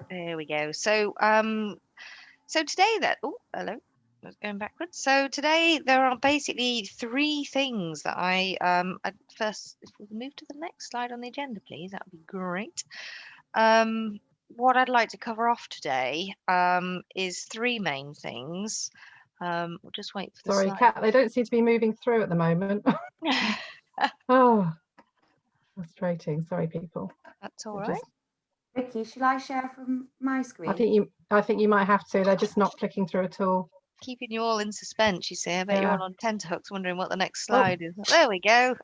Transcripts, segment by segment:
There we go. So today that, oh, hello, I was going backwards. So today there are basically three things that at first, if we move to the next slide on the agenda, please, that would be great. What I'd like to cover off today is three main things. We'll just wait for the Sorry, slide. Kat, they don't seem to be moving through at the moment. Oh, frustrating. Sorry, people. That's all right. Vicky, shall I share from my screen? I think you might have to. They're just not clicking through at all. Keeping you all in suspense, you see. I bet you're all on tenterhooks wondering what the next slide is. There we go.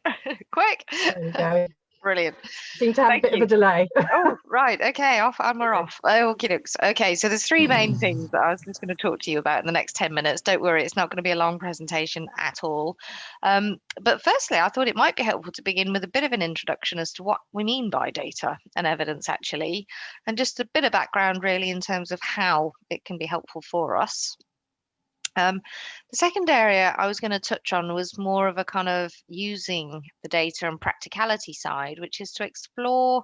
Quick. There we go. Brilliant. Seem to have Thank a bit you. of a delay. Oh, right. Okay, off and we're off. Okay, dokes. Okay, so there's three main things that I was just going to talk to you about in the next 10 minutes. Don't worry, it's not going to be a long presentation at all. But firstly, I thought it might be helpful to begin with a bit of an introduction as to what we mean by data and evidence, actually, and just a bit of background, really, in terms of how it can be helpful for us. The second area I was going to touch on was more of a kind of using the data and practicality side, which is to explore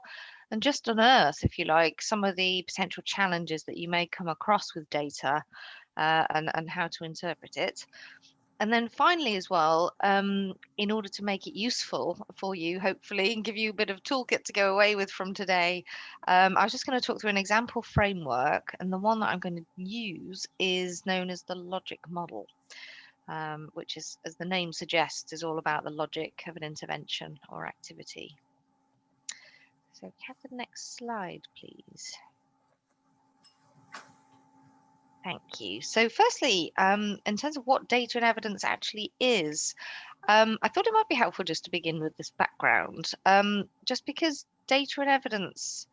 and just unearth, if you like, some of the potential challenges that you may come across with data and how to interpret it. And then finally, as well, in order to make it useful for you, hopefully, and give you a bit of toolkit to go away with from today, I was just going to talk through an example framework. And the one that I'm going to use is known as the logic model, which is, as the name suggests, is all about the logic of an intervention or activity. So have the next slide, please. Thank you. So firstly, in terms of what data and evidence actually is, I thought it might be helpful just to begin with this background, just because data and evidence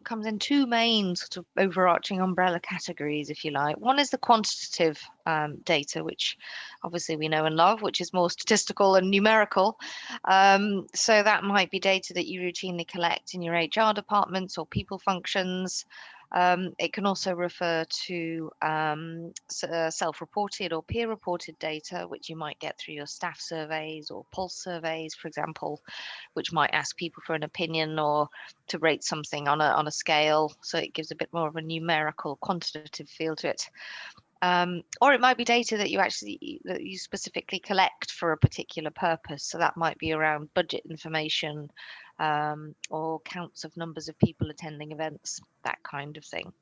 comes in two main sort of overarching umbrella categories, if you like. One is the quantitative data, which obviously we know and love, which is more statistical and numerical. So that might be data that you routinely collect in your HR departments or people functions. It can also refer to self-reported or peer-reported data, which you might get through your staff surveys or pulse surveys, for example, which might ask people for an opinion or to rate something on a scale. So it gives a bit more of a numerical, quantitative feel to it. Or it might be data that you specifically collect for a particular purpose. So that might be around budget information, or counts of numbers of people attending events, that kind of thing.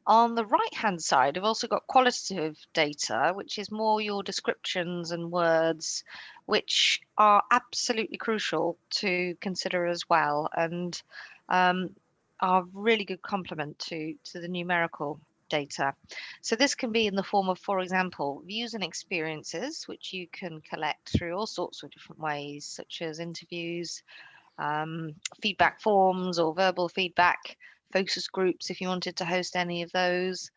On the right-hand side, I've also got qualitative data, which is more your descriptions and words, which are absolutely crucial to consider as well, and are a really good complement to the numerical data. So this can be in the form of, for example, views and experiences, which you can collect through all sorts of different ways, such as interviews, feedback forms or verbal feedback, focus groups if you wanted to host any of those.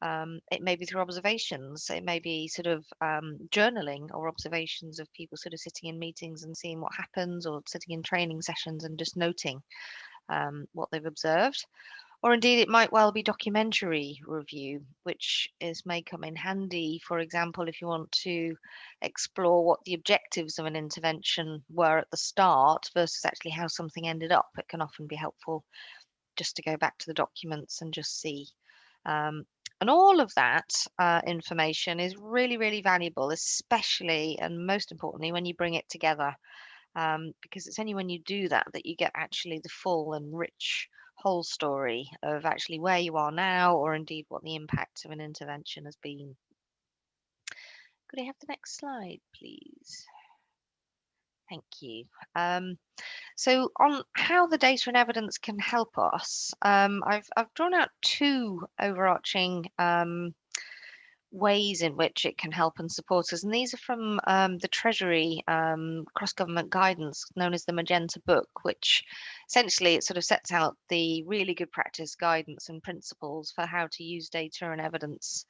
It may be through observations. It may be sort of journaling or observations of people sort of sitting in meetings and seeing what happens, or sitting in training sessions and just noting what they've observed. Or indeed, it might well be documentary review, which may come in handy, for example, if you want to explore what the objectives of an intervention were at the start versus actually how something ended up. It can often be helpful just to go back to the documents and just see. And all of that information is really, really valuable, especially and most importantly, when you bring it together, because it's only when you do that that you get actually the full and rich whole story of actually where you are now, or indeed what the impact of an intervention has been. Could I have the next slide, please? Thank you. So on how the data and evidence can help us, I've drawn out two overarching ways in which it can help and support us. And these are from the Treasury cross-government guidance known as the Magenta Book, which essentially it sort of sets out the really good practice guidance and principles for how to use data and evidence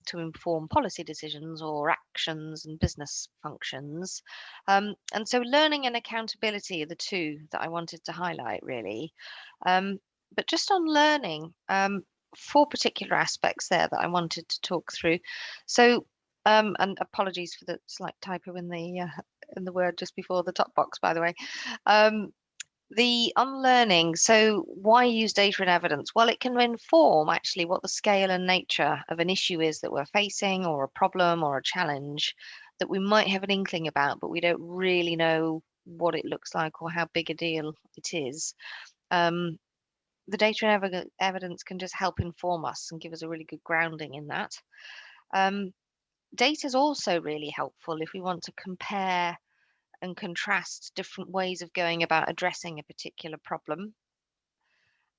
to inform policy decisions or actions and business functions. And so learning and accountability are the two that I wanted to highlight, really. But just on learning, four particular aspects there that I wanted to talk through. So, and apologies for the slight typo in the word just before the top box, by the way. The unlearning, so why use data and evidence? Well, it can inform actually what the scale and nature of an issue is that we're facing, or a problem or a challenge that we might have an inkling about, but we don't really know what it looks like or how big a deal it is. The data and evidence can just help inform us and give us a really good grounding in that. Data is also really helpful if we want to compare and contrast different ways of going about addressing a particular problem.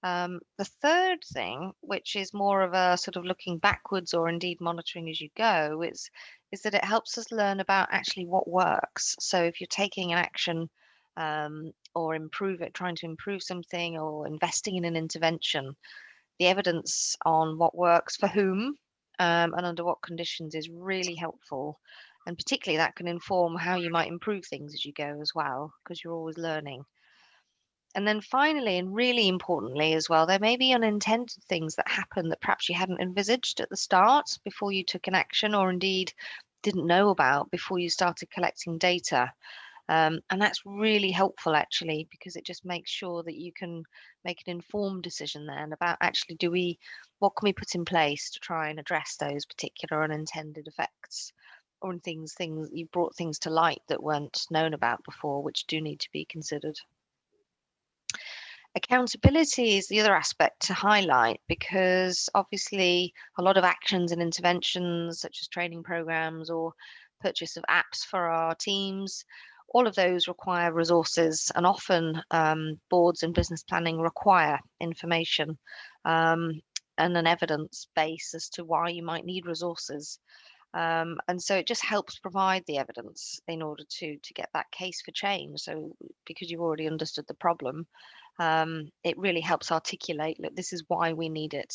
The third thing, which is more of a sort of looking backwards or indeed monitoring as you go, is that it helps us learn about actually what works. So if you're taking an action or trying to improve something or investing in an intervention, the evidence on what works for whom and under what conditions is really helpful. And particularly that can inform how you might improve things as you go as well, because you're always learning. And then finally, and really importantly as well, there may be unintended things that happen that perhaps you hadn't envisaged at the start before you took an action, or indeed didn't know about before you started collecting data. And that's really helpful actually, because it just makes sure that you can make an informed decision then about actually what can we put in place to try and address those particular unintended effects, or things you brought things to light that weren't known about before, which do need to be considered. Accountability is the other aspect to highlight, because obviously a lot of actions and interventions such as training programs or purchase of apps for our teams, all of those require resources, and often boards and business planning require information and an evidence base as to why you might need resources. And so it just helps provide the evidence in order to get that case for change. So because you've already understood the problem, it really helps articulate, look, this is why we need it.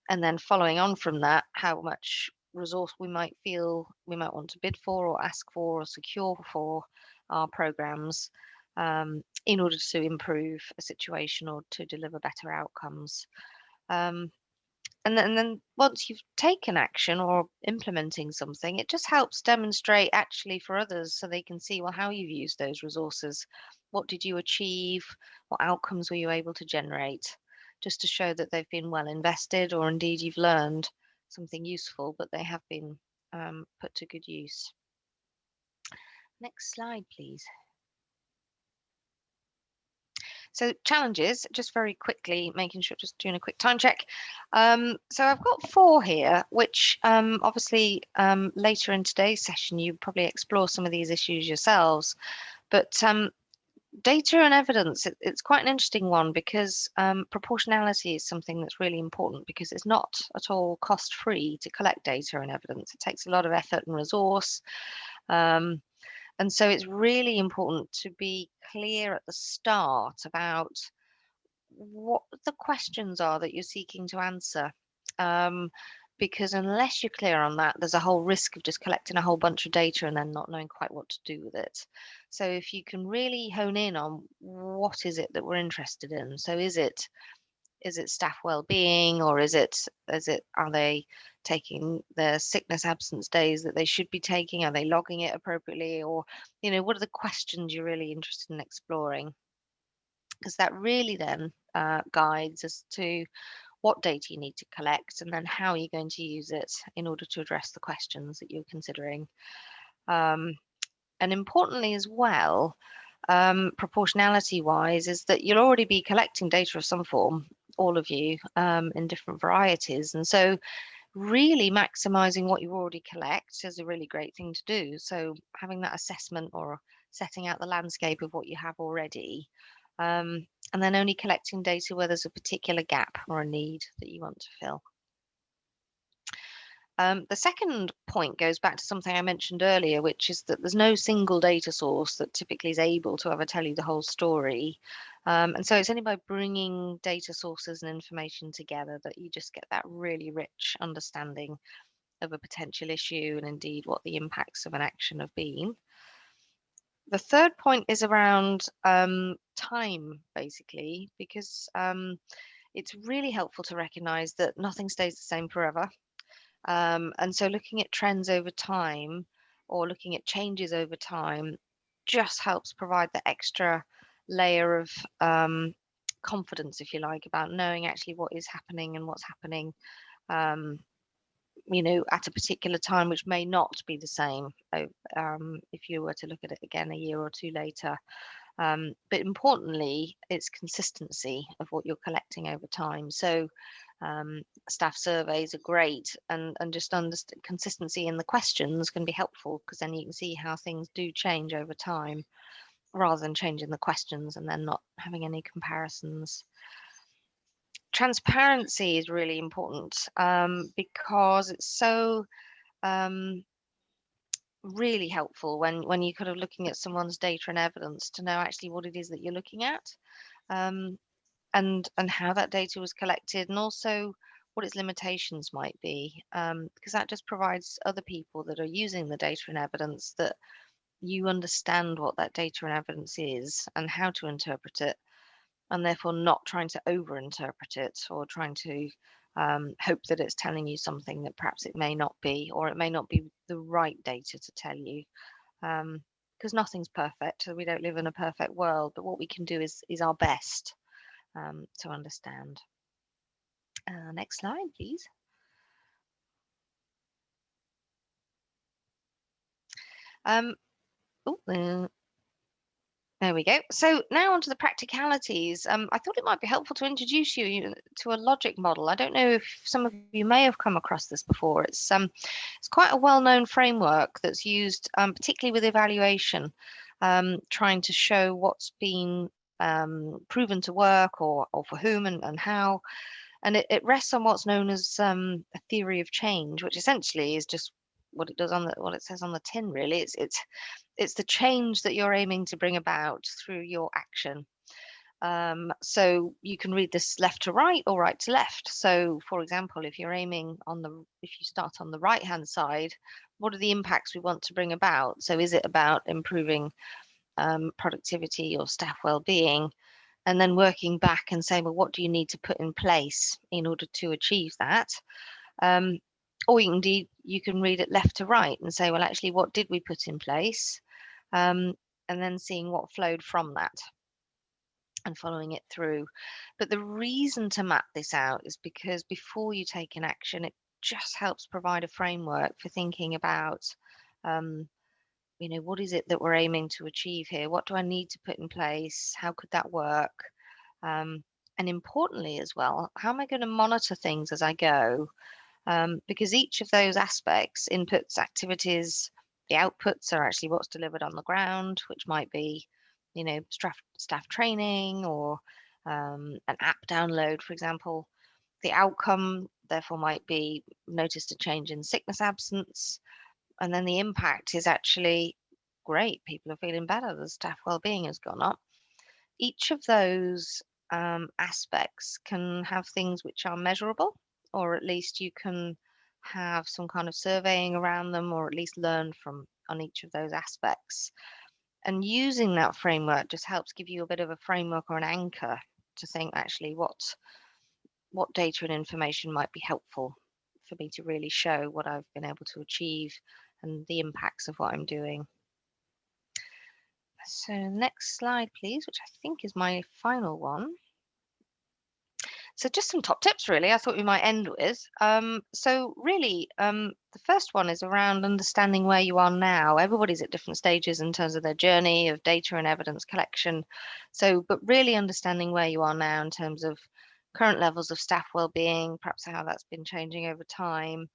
And then following on from that, how much resource we might feel we might want to bid for or ask for or secure for our programs in order to improve a situation or to deliver better outcomes. And then once you've taken action or implementing something, it just helps demonstrate actually for others so they can see, well, how you've used those resources. What did you achieve? What outcomes were you able to generate? Just to show that they've been well invested, or indeed you've learned something useful, but they have been put to good use. Next slide, please. So challenges, just very quickly, making sure, just doing a quick time check. So I've got 4 here, which obviously later in today's session, you probably explore some of these issues yourselves. But data and evidence, it's quite an interesting one, because proportionality is something that's really important, because it's not at all cost-free to collect data and evidence. It takes a lot of effort and resource. And so it's really important to be clear at the start about what the questions are that you're seeking to answer. Because unless you're clear on that, there's a whole risk of just collecting a whole bunch of data and then not knowing quite what to do with it. So if you can really hone in on what is it that we're interested in. So is it staff well-being, or are they taking their sickness absence days that they should be taking? Are they logging it appropriately? Or, what are the questions you're really interested in exploring? Because that really then guides as to what data you need to collect, and then how you're going to use it in order to address the questions that you're considering. And importantly as well, proportionality wise, is that you'll already be collecting data of some form, all of you, in different varieties. And so really maximizing what you already collect is a really great thing to do. So having that assessment or setting out the landscape of what you have already, and then only collecting data where there's a particular gap or a need that you want to fill. The second point goes back to something I mentioned earlier, which is that there's no single data source that typically is able to ever tell you the whole story. And so it's only by bringing data sources and information together that you just get that really rich understanding of a potential issue, and indeed what the impacts of an action have been. The third point is around time, basically, because it's really helpful to recognize that nothing stays the same forever. And so looking at trends over time, or looking at changes over time, just helps provide the extra layer of confidence, if you like, about knowing actually what is happening and what's happening, you know, at a particular time, which may not be the same if you were to look at it again a year or two later. But importantly, it's consistency of what you're collecting over time. So staff surveys are great, and just consistency in the questions can be helpful, because then you can see how things do change over time, rather than changing the questions and then not having any comparisons. Transparency is really important, because it's so really helpful when you're kind of looking at someone's data and evidence, to know actually what it is that you're looking at, and how that data was collected, and also what its limitations might be, because that just provides other people that are using the data and evidence that you understand what that data and evidence is and how to interpret it, and therefore not trying to over-interpret it, or trying to hope that it's telling you something that perhaps it may not be, or it may not be the right data to tell you, because nothing's perfect. We don't live in a perfect world, but what we can do is our best to understand. Next slide, please. There we go. So now onto the practicalities. I thought it might be helpful to introduce you to a logic model. I don't know if some of you may have come across this before. It's quite a well-known framework that's used particularly with evaluation, trying to show what's been proven to work, or for whom and how. And it rests on what's known as a theory of change, which essentially is just what it does on what it says on the tin. Really, it's the change that you're aiming to bring about through your action. So you can read this left to right or right to left. So, for example, if you're aiming if you start on the right hand side, what are the impacts we want to bring about? So, is it about improving productivity or staff well-being? And then working back and saying, well, what do you need to put in place in order to achieve that? Or you can read it left to right and say, well, actually, what did we put in place? And then seeing what flowed from that and following it through. But the reason to map this out is because before you take an action, it just helps provide a framework for thinking about, you know, what is it that we're aiming to achieve here? What do I need to put in place? How could that work? And importantly as well, how am I going to monitor things as I go? Because each of those aspects, inputs, activities, the outputs are actually what's delivered on the ground, which might be, you know, staff training, or an app download, for example. The outcome, therefore, might be noticed a change in sickness absence. And then the impact is actually great. People are feeling better. The staff well-being has gone up. Each of those aspects can have things which are measurable, or at least you can have some kind of surveying around them, or at least learn from on each of those aspects. And using that framework just helps give you a bit of a framework or an anchor to think actually what data and information might be helpful for me to really show what I've been able to achieve and the impacts of what I'm doing. So next slide, please, which I think is my final one. So just some top tips, really, I thought we might end with. So really, the first one is around understanding where you are now. Everybody's at different stages in terms of their journey of data and evidence collection. So, but really understanding where you are now in terms of current levels of staff well-being, perhaps how that's been changing over time.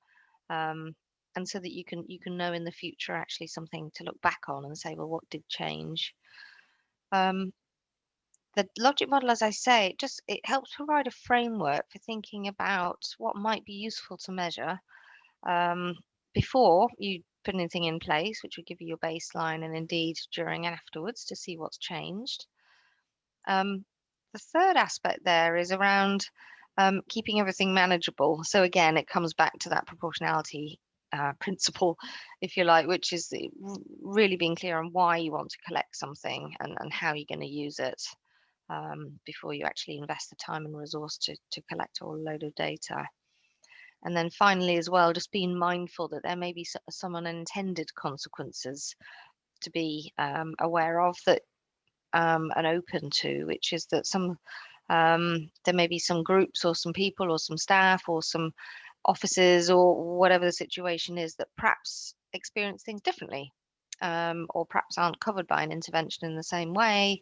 And so that you can know in the future actually something to look back on and say, well, what did change? The logic model, as I say, it helps provide a framework for thinking about what might be useful to measure before you put anything in place, which would give you your baseline, and indeed during and afterwards to see what's changed. The third aspect there is around keeping everything manageable. So again, it comes back to that proportionality principle, if you like, which is really being clear on why you want to collect something and how you're going to use it. Before you actually invest the time and resource to collect a whole load of data. And then finally as well, just being mindful that there may be some unintended consequences to be aware of, that and open to, which is that there may be some groups or some people or some staff or some offices or whatever the situation is that perhaps experience things differently, or perhaps aren't covered by an intervention in the same way,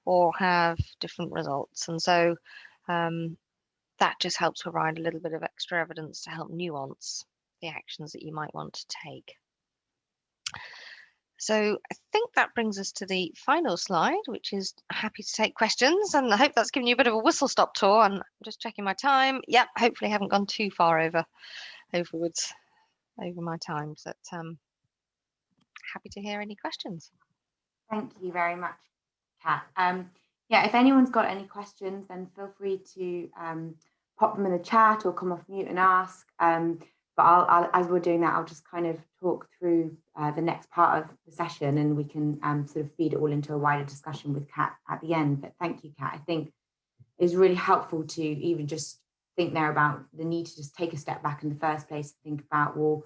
or have different results. And so that just helps provide a little bit of extra evidence to help nuance the actions that you might want to take. So I think that brings us to the final slide, which is happy to take questions. And I hope that's given you a bit of a whistle-stop tour. And I'm just checking my time. Yep, hopefully I haven't gone too far over my time. But happy to hear any questions. Thank you very much, Kat. Yeah, if anyone's got any questions, then feel free to pop them in the chat or come off mute and ask. But I'll, as we're doing that, I'll just kind of talk through the next part of the session, and we can sort of feed it all into a wider discussion with Kat at the end. But thank you, Kat. I think it's really helpful to even just think there about the need to just take a step back in the first place and think about, well,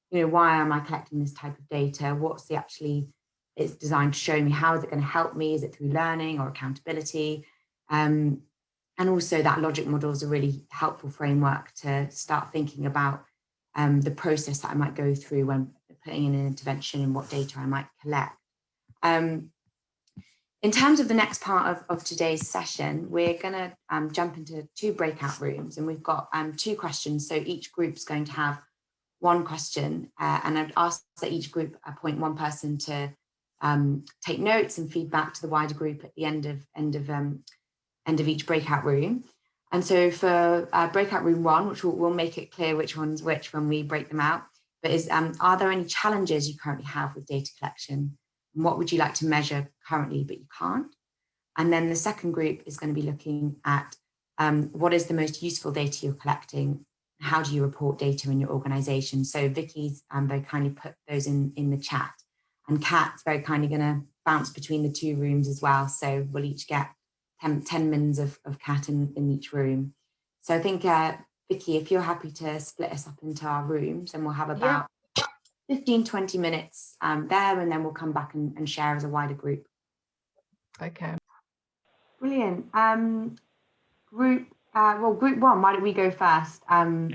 you know, why am I collecting this type of data? What's the actually it's designed to show me? How is it going to help me? Is it through learning or accountability? And also that logic model is a really helpful framework to start thinking about the process that I might go through when putting in an intervention and what data I might collect. In terms of the next part of today's session, we're going to jump into 2 breakout rooms, and we've got 2 questions. So each group's going to have 1 question, and I'd ask that each group appoint 1 person to take notes and feedback to the wider group at the end of each breakout room. And so for breakout room 1, which we'll make it clear which one's which when we break them out, but is are there any challenges you currently have with data collection? And what would you like to measure currently but you can't? And then the second group is going to be looking at what is the most useful data you're collecting? How do you report data in your organization? So Vicky's very kindly put those in the chat, and Kat's very kindly going to bounce between the 2 rooms as well. So we'll each get 10 minutes of Kat in each room. So I think, Vicky, if you're happy to split us up into our rooms, and we'll have about 15-20 minutes there, and then we'll come back and share as a wider group. Okay. Brilliant. Group 1, why don't we go first?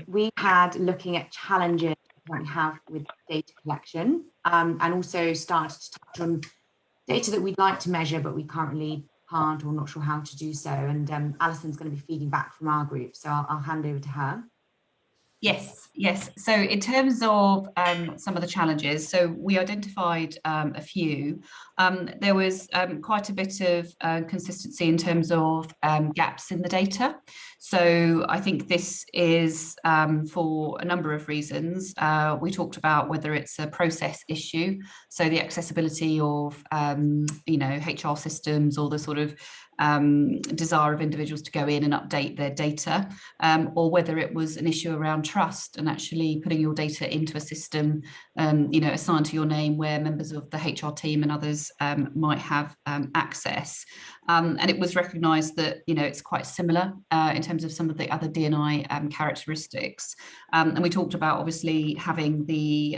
We had looking at challenges we have with data collection, and also started to touch on data that we'd like to measure but we currently can't or not sure how to do so. And Alison's going to be feeding back from our group, so I'll hand over to her. Yes. So in terms of some of the challenges, so we identified a few. There was quite a bit of consistency in terms of gaps in the data. So I think this is for a number of reasons. We talked about whether it's a process issue, so the accessibility of HR systems, or the sort of desire of individuals to go in and update their data, or whether it was an issue around trust and actually putting your data into a system, assigned to your name, where members of the HR team and others might have access. And it was recognised that it's quite similar in terms of some of the other D&I characteristics. And we talked about obviously having the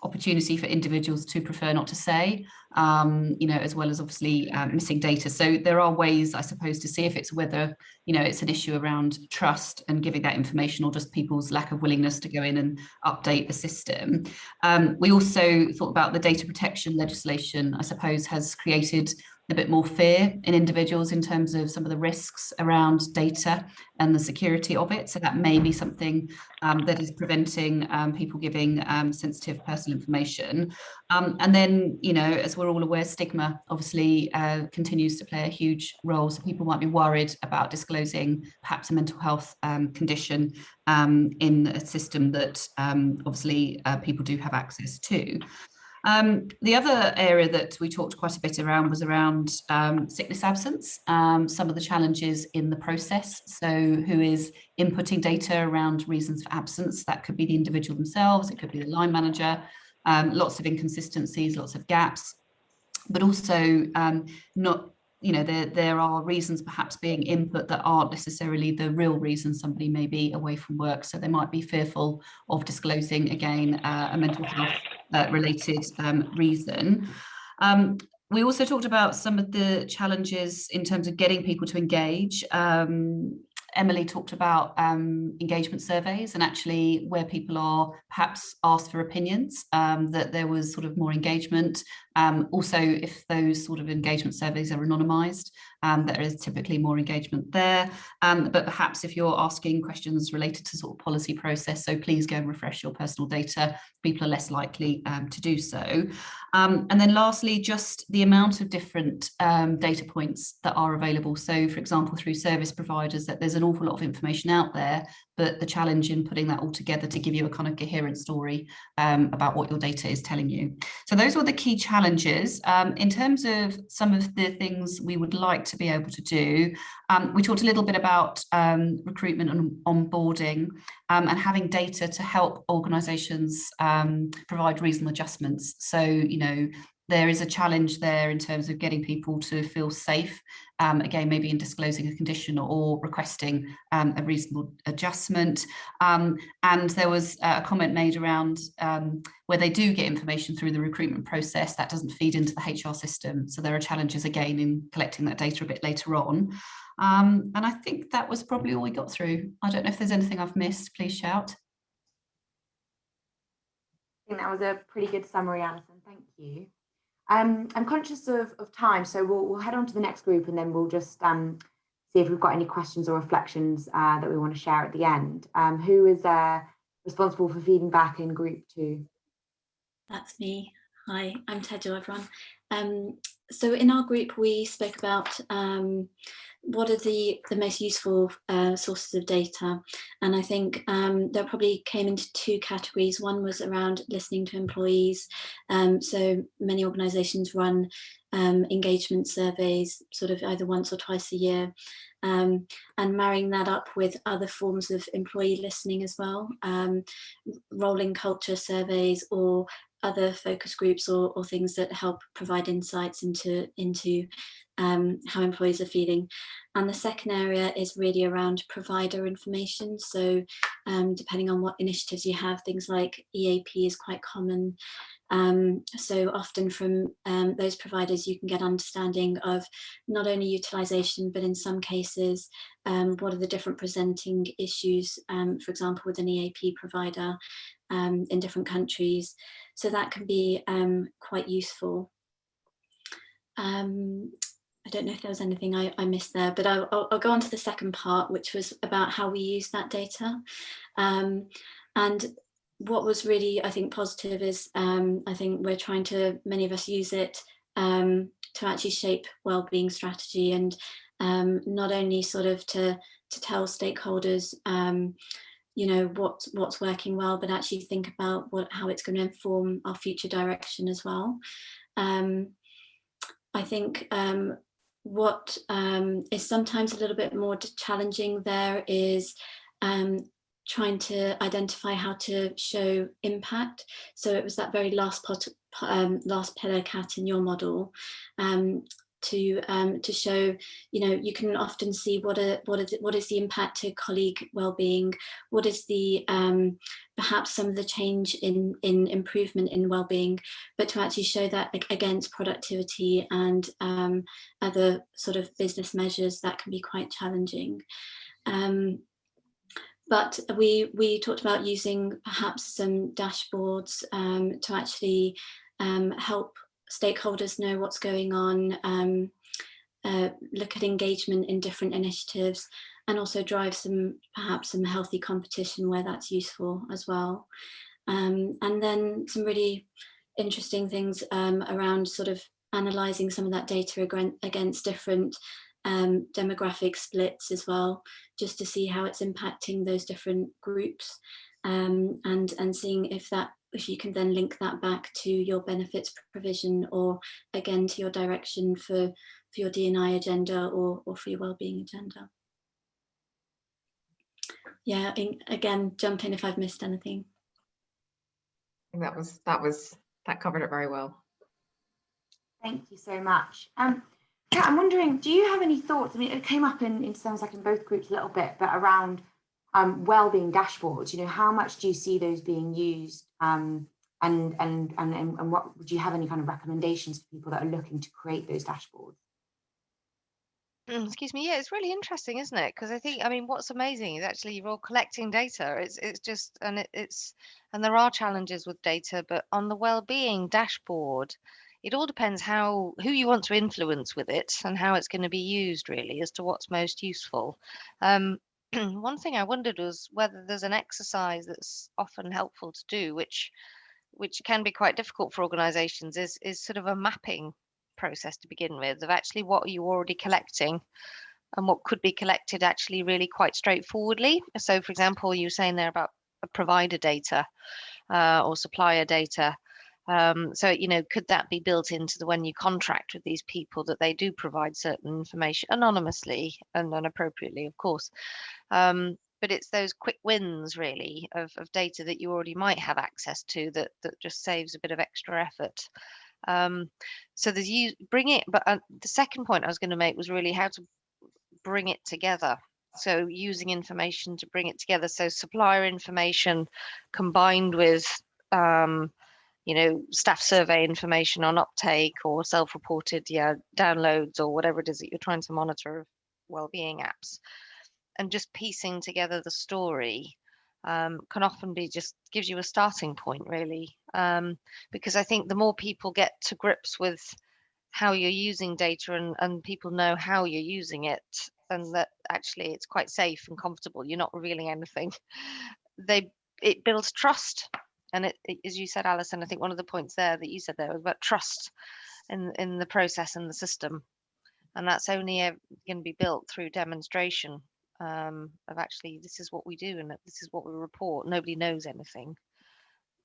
opportunity for individuals to prefer not to say, as well as obviously missing data. So there are ways, I suppose, to see if it's whether it's an issue around trust and giving that information, or just people's lack of willingness to go in and update the system. We also thought about the data protection legislation, I suppose, has created a bit more fear in individuals in terms of some of the risks around data and the security of it. So that may be something that is preventing people giving sensitive personal information. And then, as we're all aware, stigma obviously continues to play a huge role. So people might be worried about disclosing perhaps a mental health condition in a system that obviously people do have access to. The other area that we talked quite a bit around was around sickness absence, some of the challenges in the process. So who is inputting data around reasons for absence? That could be the individual themselves, it could be the line manager, lots of inconsistencies, lots of gaps, but also there are reasons perhaps being input that aren't necessarily the real reason somebody may be away from work. So they might be fearful of disclosing, again, a mental health related reason. We also talked about some of the challenges in terms of getting people to engage. Emily talked about engagement surveys, and actually where people are perhaps asked for opinions, that there was sort of more engagement. Also, if those sort of engagement surveys are anonymised, there is typically more engagement there. But perhaps if you're asking questions related to sort of policy process, so please go and refresh your personal data, people are less likely to do so. And then lastly, just the amount of different data points that are available. So for example, through service providers, that there's an awful lot of information out there, but the challenge in putting that all together to give you a kind of coherent story about what your data is telling you. So those were the key challenges. In terms of some of the things we would like to be able to do, we talked a little bit about recruitment and onboarding, and having data to help organisations provide reasonable adjustments. So, you know, there is a challenge there in terms of getting people to feel safe, again, maybe in disclosing a condition or requesting a reasonable adjustment. And there was a comment made around where they do get information through the recruitment process, that doesn't feed into the HR system. So there are challenges again in collecting that data a bit later on. And I think that was probably all we got through. I don't know if there's anything I've missed, please shout. I think that was a pretty good summary, Alison, thank you. I'm conscious of time, so we'll head on to the next group, and then we'll just see if we've got any questions or reflections that we want to share at the end. Who is responsible for feeding back in group 2? That's me. Hi, I'm Tejo, everyone. So in our group, we spoke about what are the most useful sources of data. And I think that probably came into 2 categories. One was around listening to employees. So many organisations run engagement surveys sort of either once or twice a year. And marrying that up with other forms of employee listening as well, rolling culture surveys or other focus groups or things that help provide insights into how employees are feeling. And the second area is really around provider information. So depending on what initiatives you have, things like EAP is quite common. So often from those providers, you can get understanding of not only utilisation, but in some cases, what are the different presenting issues, for example, with an EAP provider in different countries. So that can be quite useful. I don't know if there was anything I missed there, but I'll go on to the second part, which was about how we use that data. And what was really, I think, positive is I think we're trying to, many of us use it to actually shape wellbeing strategy, and not only sort of to tell stakeholders you know, what's working well, but actually think about how it's going to inform our future direction as well. I think what is sometimes a little bit more challenging there is trying to identify how to show impact. So it was that very last pillar, Kat, in your model, to show, you know, you can often see what is the impact to colleague well-being, what is the perhaps some of the change in improvement in well-being, but to actually show that against productivity and other sort of business measures, that can be quite challenging. But we talked about using perhaps some dashboards to actually help stakeholders know what's going on, look at engagement in different initiatives, and also drive perhaps some healthy competition where that's useful as well. And then some really interesting things around sort of analysing some of that data against different demographic splits as well, just to see how it's impacting those different groups, and seeing if you can then link that back to your benefits provision, or again to your direction for your D&I agenda or for your wellbeing agenda. Yeah, again, jump in if I've missed anything. I think that covered it very well. Thank you so much. Kat, I'm wondering, do you have any thoughts? I mean, it came up in sounds like in both groups a little bit, but around wellbeing dashboards. You know, how much do you see those being used And what would you have any kind of recommendations for people that are looking to create those dashboards? Excuse me. Yeah, it's really interesting, isn't it? Because I think, I mean, what's amazing is actually you're all collecting data. It's just, and and there are challenges with data, but on the well-being dashboard, it all depends who you want to influence with it and how it's going to be used, really, as to what's most useful. One thing I wondered was whether there's an exercise that's often helpful to do, which can be quite difficult for organizations, is sort of a mapping process to begin with, of actually what are you already collecting and what could be collected actually really quite straightforwardly. So for example, you were saying there about provider data or supplier data. So, could that be built into when you contract with these people, that they do provide certain information anonymously and appropriately, of course. But it's those quick wins, really, of data that you already might have access to that just saves a bit of extra effort. So there's you bring it, but the second point I was going to make was really how to bring it together. So using information to bring it together. So supplier information combined with staff survey information on uptake or self-reported downloads or whatever it is that you're trying to monitor of well-being apps, and just piecing together the story can often be just gives you a starting point, really, because I think the more people get to grips with how you're using data and people know how you're using it, and that actually it's quite safe and comfortable, you're not revealing anything, it builds trust. And it, as you said, Alison, I think one of the points there that you said there was about trust in the process and the system, and that's only going to be built through demonstration of actually this is what we do and this is what we report. Nobody knows anything,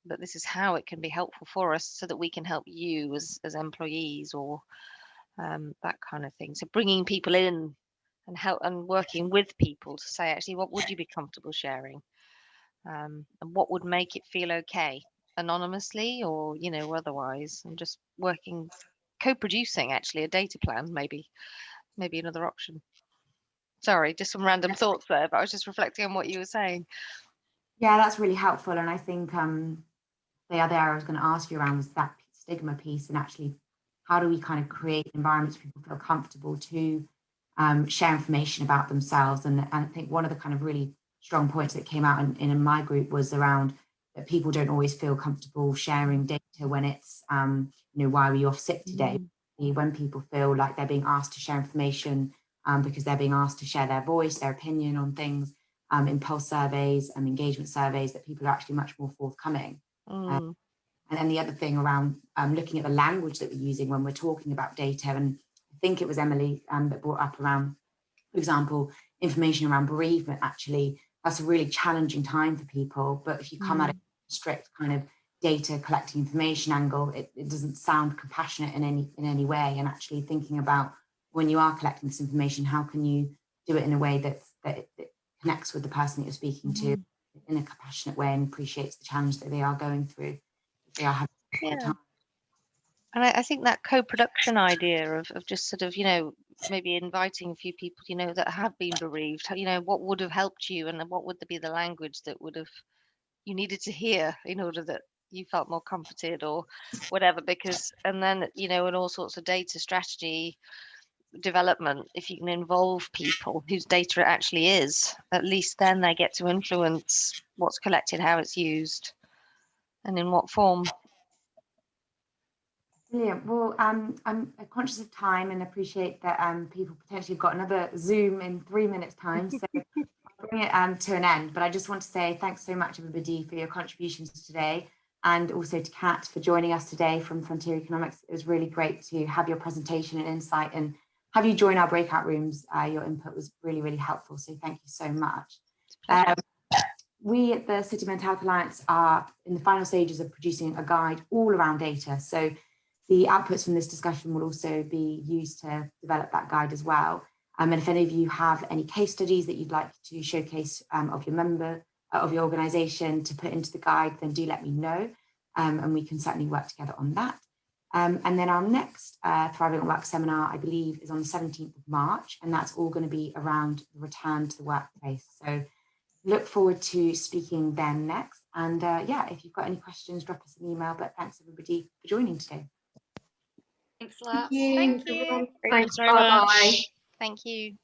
but this is how it can be helpful for us so that we can help you as employees or that kind of thing. So bringing people in and help and working with people to say, actually, what would you be comfortable sharing, and what would make it feel okay, anonymously or otherwise, and just working, co-producing actually a data plan, maybe another option. Sorry, just some random thoughts there, but I was just reflecting on what you were saying. Yeah, that's really helpful. And I think the other area I was going to ask you around was that stigma piece, and actually how do we kind of create environments where people feel comfortable to share information about themselves. And I think one of the kind of really strong points that came out in my group was around that people don't always feel comfortable sharing data when it's, why were you off sick today? When people feel like they're being asked to share information because they're being asked to share their voice, their opinion on things, in pulse surveys and engagement surveys, that people are actually much more forthcoming. And then the other thing around looking at the language that we're using when we're talking about data, and I think it was Emily that brought up around, for example, information around bereavement. Actually, that's a really challenging time for people, but if you come at it strict kind of data collecting information angle, it doesn't sound compassionate in any way. And actually thinking about, when you are collecting this information, how can you do it in a way that it connects with the person that you're speaking to in a compassionate way and appreciates the challenge that they are going through. They are having time. And I think that co-production idea of just sort of, maybe inviting a few people, that have been bereaved, what would have helped you, and what would be the language that would have you needed to hear in order that you felt more comforted or whatever, because, and then, in all sorts of data strategy development, if you can involve people whose data it actually is, at least then they get to influence what's collected, how it's used, and in what form. Brilliant. Well, I'm conscious of time and appreciate that people potentially have got another Zoom in 3 minutes time, so I'll bring it to an end. But I just want to say thanks so much, everybody, for your contributions today, and also to Kat for joining us today from Frontier Economics. It was really great to have your presentation and insight, and have you join our breakout rooms. Your input was really, really helpful, so thank you so much. We at the City Mental Health Alliance are in the final stages of producing a guide all around data. So the outputs from this discussion will also be used to develop that guide as well. And if any of you have any case studies that you'd like to showcase of your member, of your organisation to put into the guide, then do let me know. And we can certainly work together on that. And then our next Thriving at Work seminar, I believe, is on the 17th of March. And that's all going to be around the return to the workplace. So look forward to speaking then next. And yeah, if you've got any questions, drop us an email. But thanks everybody for joining today. Thanks a lot. Thank you. Thank you. Everyone. Thanks very Bye-bye. much. Thank you.